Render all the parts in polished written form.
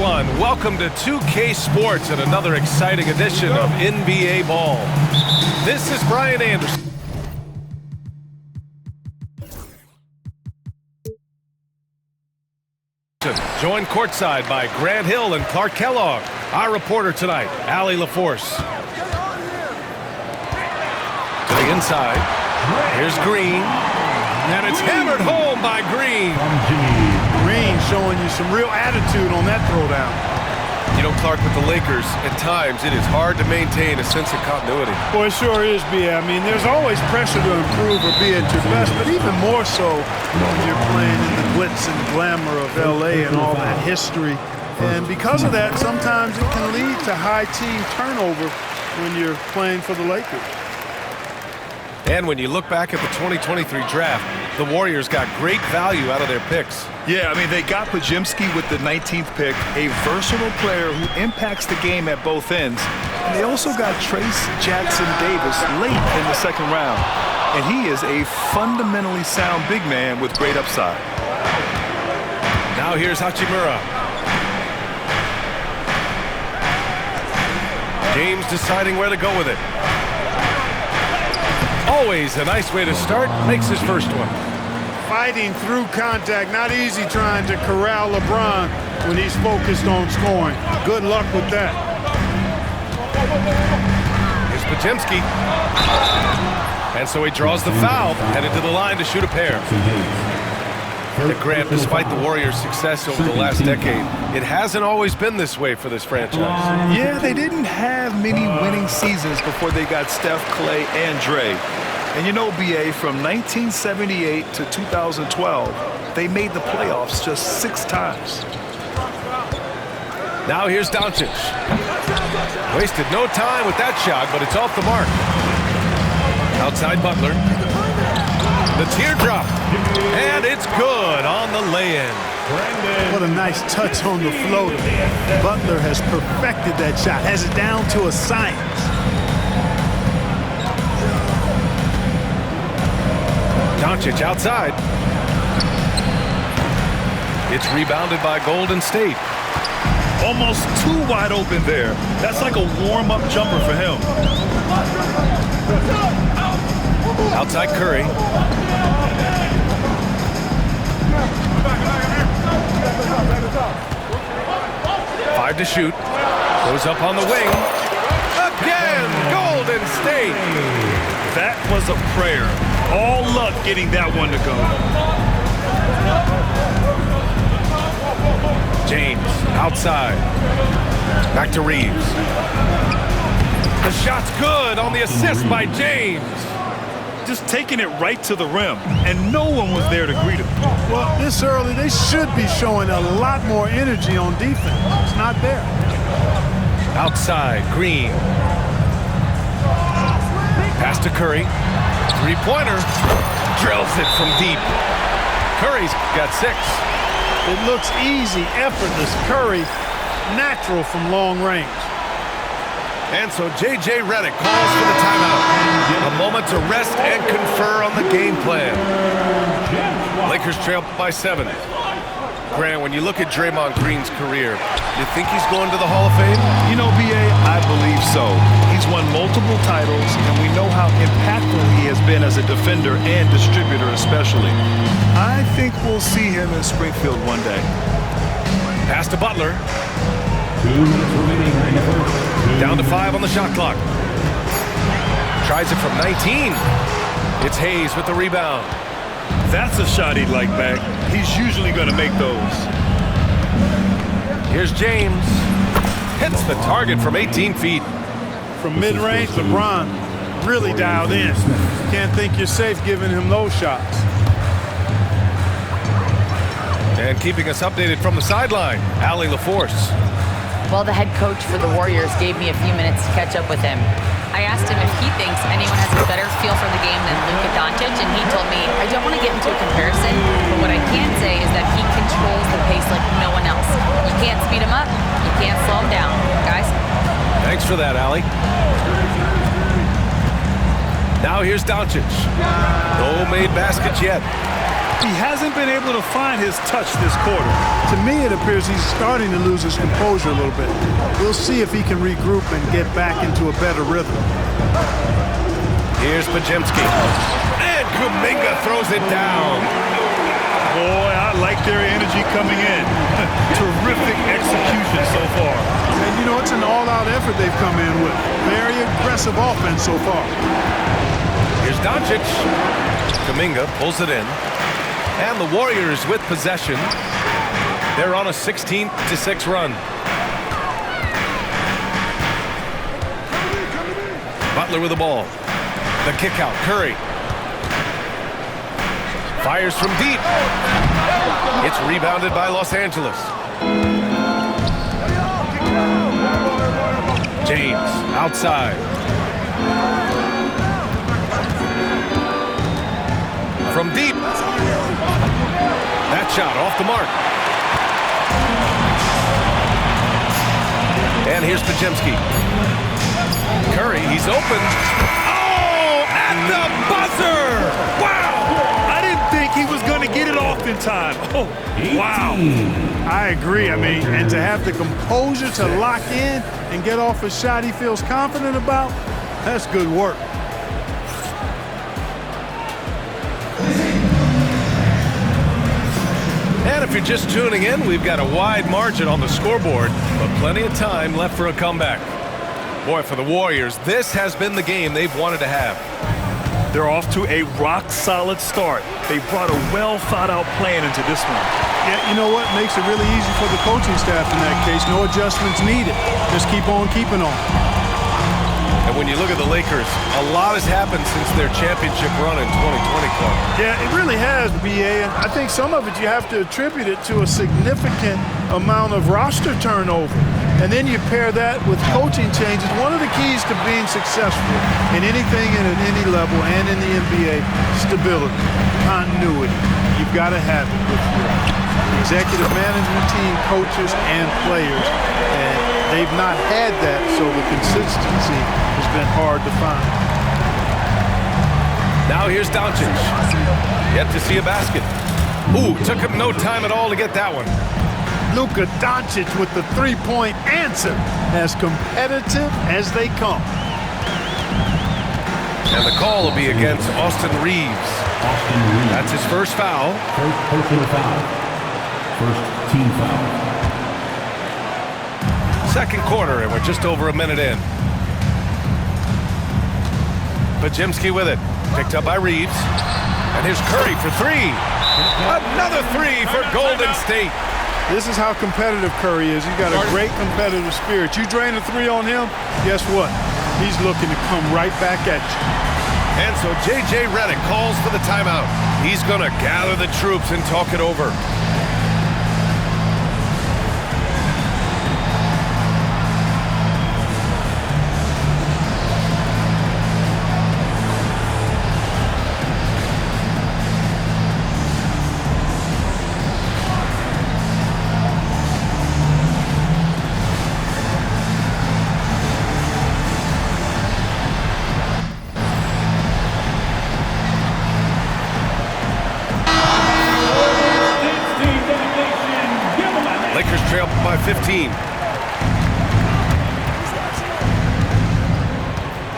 everyone. Welcome to 2K Sports and another exciting edition of NBA Ball. This is Brian Anderson. Joined courtside by Grant Hill and Clark Kellogg. Our reporter tonight, Allie LaForce. To the inside. Here's Green. And it's hammered home by Green. Green showing you some real attitude on that throwdown. You know, Clark, with the Lakers, at times it is hard to maintain a sense of continuity. Boy, it sure is, B. I mean, there's always pressure to improve or be at your best, but even more so when you're playing in the glitz and glamour of L.A. and all that history. And because of that, sometimes it can lead to high team turnover when you're playing for the Lakers. And when you look back at the 2023 draft, the Warriors got great value out of their picks. Yeah, I mean, they got Podziemski with the 19th pick, a versatile player who impacts the game at both ends. And they also got Trace Jackson Davis late in the second round. And he is a fundamentally sound big man with great upside. Now here's Hachimura. James deciding where to go with it. Always a nice way to start. Makes his first one. Fighting through contact. Not easy trying to corral LeBron when he's focused on scoring. Good luck with that. Here's Podziemski. And so he draws the foul, headed to the line to shoot a pair. Grant, despite the Warriors' success over the last decade, it hasn't always been this way for this franchise. Yeah, they didn't have many winning seasons before they got Steph, Clay, and Dre. And you know, B.A., from 1978 to 2012, they made the playoffs just 6 times. Now here's Doncic. Wasted no time with that shot, but it's off the mark. Outside Butler. The teardrop. And it's good on the lay-in. What a nice touch on the floater. Butler has perfected that shot, has it down to a science. Doncic outside. It's rebounded by Golden State. Almost too wide open there. That's like a warm-up jumper for him. Outside Curry. Five to shoot. Goes up on the wing. Again, Golden State. That was a prayer. All luck getting that one to go. James outside. Back to Reeves. The shot's good on the assist by James. Just taking it right to the rim, and no one was there to greet him. Well, this early, they should be showing a lot more energy on defense. It's not there. Outside, Green. Pass to Curry. Three-pointer. Drills it from deep. Curry's got 6. It looks easy, effortless. Curry, natural from long range. And so J.J. Redick calls for the timeout. A moment to rest and confer on the game plan. Lakers trail by 7. Grant, when you look at Draymond Green's career, you think he's going to the Hall of Fame? You know, B.A., I believe so. He's won multiple titles, and we know how impactful he has been as a defender and distributor especially. I think we'll see him in Springfield one day. Pass to Butler. Down to 5 on the shot clock. Tries it from 19. It's Hayes with the rebound. That's a shot he'd like back. He's usually going to make those. Here's James. Hits the target from 18 feet. From mid-range, LeBron really dialed in. Can't think you're safe giving him those shots. And keeping us updated from the sideline, Allie LaForce. Well, the head coach for the Warriors gave me a few minutes to catch up with him. I asked him if he thinks anyone has a better feel for the game than Luka Doncic, and he told me, I don't want to get into a comparison, but what I can say is that he controls the pace like no one else. You can't speed him up, you can't slow him down. Guys? Thanks for that, Allie. Now here's Doncic. No made baskets yet. He hasn't been able to find his touch this quarter. To me, it appears he's starting to lose his composure a little bit. We'll see if he can regroup and get back into a better rhythm. Here's Podziemski. And Kuminga throws it down. Boy, I like their energy coming in. Terrific execution so far. And, you know, it's an all-out effort they've come in with. Very aggressive offense so far. Here's Doncic. Kuminga pulls it in. And the Warriors with possession. They're on a 16-6 run. Butler with the ball. The kick out. Curry. Fires from deep. It's rebounded by Los Angeles. James outside. From deep. That shot off the mark. And here's Podziemski. Curry, he's open. Oh, at the buzzer! Wow! I didn't think he was going to get it off in time. Oh, wow. I agree. I mean, and to have the composure to lock in and get off a shot he feels confident about, that's good work. And if you're just tuning in, we've got a wide margin on the scoreboard, but plenty of time left for a comeback. Boy, for the Warriors, this has been the game they've wanted to have. They're off to a rock-solid start. They brought a well-thought-out plan into this one. Yeah, you know what? Makes it really easy for the coaching staff in that case. No adjustments needed. Just keep on keeping on. And when you look at the Lakers, a lot has happened since their championship run in 2020, Clark. Yeah, it really has, B.A. And I think some of it you have to attribute it to a significant amount of roster turnover. And then you pair that with coaching changes. One of the keys to being successful in anything and at any level and in the NBA, stability, continuity. You've got to have it with your executive management team, coaches, and players. And they've not had that, so the consistency has been hard to find. Now here's Doncic. Yet to see a basket. Ooh, took him no time at all to get that one. Luka Doncic with the three-point answer, as competitive as they come. And the call will be against Austin Reeves. That's his first foul. First personal foul. First team foul. Second quarter, and we're just over a minute in. Podziemski with it. Picked up by Reeves. And here's Curry for three. Another three for Golden State. This is how competitive Curry is. He's got a great competitive spirit. You drain a three on him, guess what? He's looking to come right back at you. And so J.J. Redick calls for the timeout. He's going to gather the troops and talk it over. Lakers trail by 15.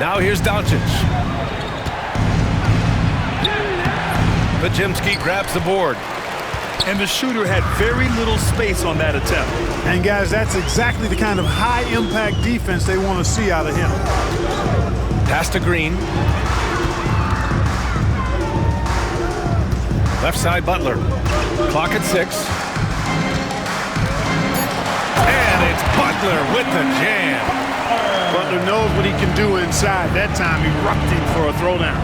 Now here's Doncic. Podziemski grabs the board. And the shooter had very little space on that attempt. And guys, that's exactly the kind of high-impact defense they want to see out of him. Pass to Green. Left side, Butler. Clock at 6. And it's Butler with the jam. Butler knows what he can do inside. That time, erupting for a throwdown.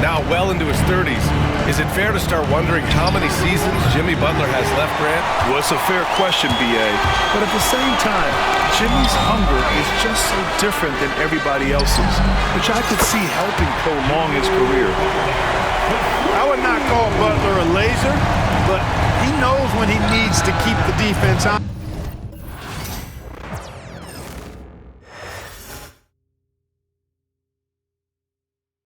Now well into his 30s. Is it fair to start wondering how many seasons Jimmy Butler has left, Grant? Well, it's a fair question, B.A. But at the same time, Jimmy's hunger is just so different than everybody else's, which I could see helping prolong his career. I would not call Butler a laser, but he knows when he needs to keep the defense on.